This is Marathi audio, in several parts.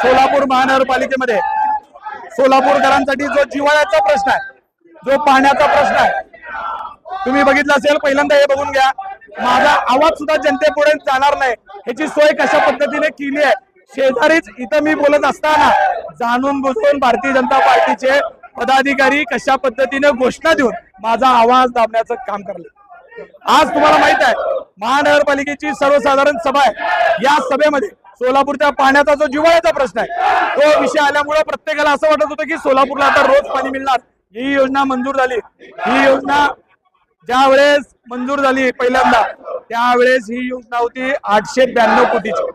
सोलापूर महानगरपालिकेमध्ये सोलापूरकरांसाठी जो जिव्हाळ्याचा प्रश्न आहे, जो पाण्याचा प्रश्न आहे, तुम्ही बघितलं असेल, पहिल्यांदा हे बघून घ्या, माझा आवाज सुद्धा जनतेपुढे जाणार नाही ह्याची सोय कशा पद्धतीने केली आहे। शेजारीच इथं मी बोलत असताना जाणून बुजून भारतीय जनता पार्टीचे पदाधिकारी कशा पद्धतीने घोषणा देऊन माझा आवाज दाबण्याचं काम करले। आज तुम्हाला माहित आहे, महानगरपालिकेची सर्वसाधारण सभा आहे, या सभेमध्ये सोलापूरच्या पाण्याचा जो जिव्हाळ्याचा प्रश्न आहे तो विषय आल्यामुळे प्रत्येकाला असं वाटत होतं की सोलापूरला आता रोज पाणी मिळणार। ही योजना मंजूर झाली, ही योजना ज्या वेळेस मंजूर झाली पहिल्यांदा त्यावेळेस ही योजना होती 892 कोटीची।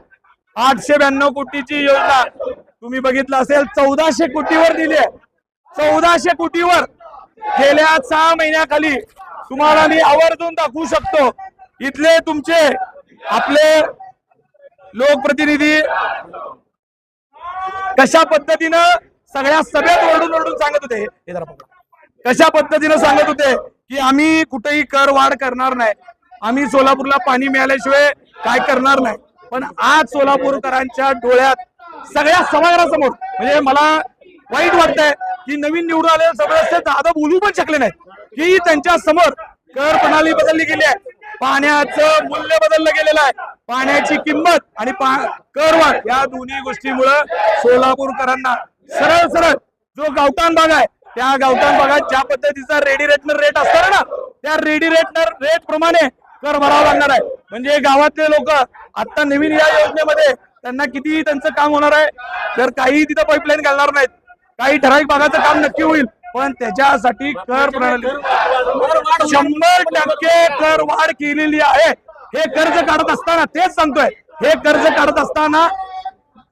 892 कोटीची योजना तुम्ही बघितलं असेल 1400 कोटीवर दिली आहे। 1400 कोटीवर गेल्या 6 महिन्याखाली तुम्हाला मी आवर्जून दाखवू शकतो, इथले तुमचे आपले लोकप्रतिनिधी कशा पद्धतीनं सगळ्या सभेत ओरडून ओरडून सांगत होते, हे जरा बघा, कशा पद्धतीनं सांगत होते की आम्ही कुठेही कर वाढ करणार नाही, आम्ही सोलापूरला पाणी मिळाल्याशिवाय काय करणार नाही। पण आज सोलापूरकरांच्या डोळ्यात सगळ्या सभागृहासमोर, म्हणजे मला वाईट वाटतंय की नवीन निवडून आलेले सदस्य दादा बोलू पण शकले नाही की त्यांच्या समोर कर प्रणाली बदलली गेली आहे, पाण्याचं मूल्य बदललं गेलेलं आहे, पाण्याची किंमत आणि कर वाढ या दोन्ही गोष्टीमुळे सोलापूरकरांना सरळ सरळ जो गावठाण भाग आहे त्या गावठाण भागात ज्या पद्धतीचा रेडी रेटनर रेट असणार ना त्या रेडी रेटनर रेट प्रमाणे कर भरावा लागणार आहे। म्हणजे गावातले लोक आता नवीन या योजनेमध्ये त्यांना किती त्यांचं काम होणार आहे, तर काही तिथं पाईपलाईन घालणार नाहीत, काही ठराविक भागाचं काम नक्की होईल, पण त्याच्यासाठी कर प्रणाली 100% कर वाढ केलेली आहे। हे कर्ज काढत असताना तेच सांगतोय, हे कर्ज काढत असताना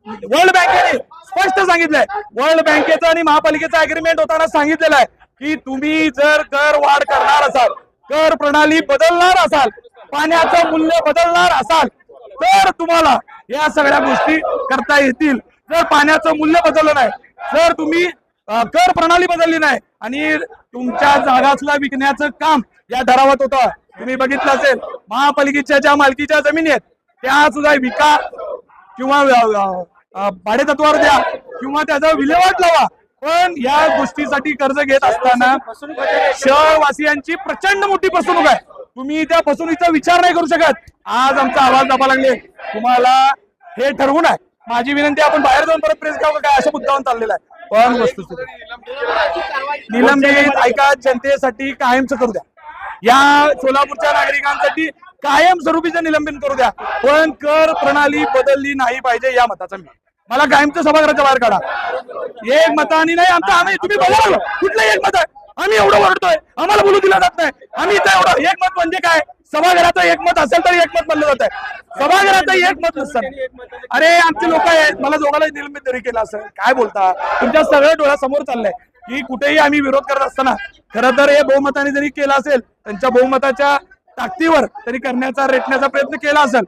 वर्ल्ड बँकेने स्पष्ट सांगितलंय, वर्ल्ड बँकेचं आणि महापालिकेचं अग्रीमेंट होताना सांगितलेलं आहे की तुम्ही जर कर वाढ करणार असाल, कर प्रणाली बदलणार असाल, पाण्याचं मूल्य बदलणार असाल तर तुम्हाला या सगळ्या गोष्टी करता येतील। जर पाण्याचं मूल्य बदललं नाही, जर तुम्ही कर प्रणाली बदलली नाही आणि तुमच्या जागासला विकण्याचं काम या ठरावात होतं, तुम्ही बघितलं असेल महापालिकेच्या ज्या मालकीच्या जमिनी आहेत त्या सुद्धा विका किंवा भाडे तत्वावर द्या किंवा त्याचा विल्हेवाट लावा, पण या गोष्टीसाठी कर्ज घेत असताना शहरवासियांची प्रचंड मोठी फसवणूक आहे। तुम्ही त्या फसवणुकीचा विचार नाही करू शकत। आज आमचा आवाज दाबा लागले, तुम्हाला हे ठरवून आहे, माझी विनंती आपण बाहेर जाऊन परत प्रेस गाव काय अशा मुद्द्यावर चाललेला आहे, पण वस्तुस्थिती निलंबित ऐका, जनतेसाठी कायमचं करू द्या, या सोलापूरच्या नागरिकांसाठी कायमस्वरूपीचं निलंबन करू द्या, पण कर प्रणाली बदलली नाही पाहिजे या मताचा मला कायमचं सभागृहाच्या बाहेर काढा। एक मतानी नाही आमचं, आम्ही तुम्ही बघा कुठलं एक मत आहे, आम्ही एवढं वरडतोय, आम्हाला बोलू दिलं जात नाही, आम्ही इथं एवढं एक मत म्हणजे काय, सभागृहाचं एक मत असेल तर एक मत म्हणलं जात आहे, सभागृहाचं एक मत नसतं। अरे आमचे लोक आहेत, मला दोघांना निलंबित तरी केलं असेल, काय बोलता, तुमच्या सगळ्या डोळ्यासमोर चाललंय की कुठेही आम्ही विरोध करत असताना खरं तर हे बहुमताने जरी केलं असेल, त्यांच्या बहुमताच्या ताकदीवर तरी करण्याचा रेटण्याचा प्रयत्न केला असेल,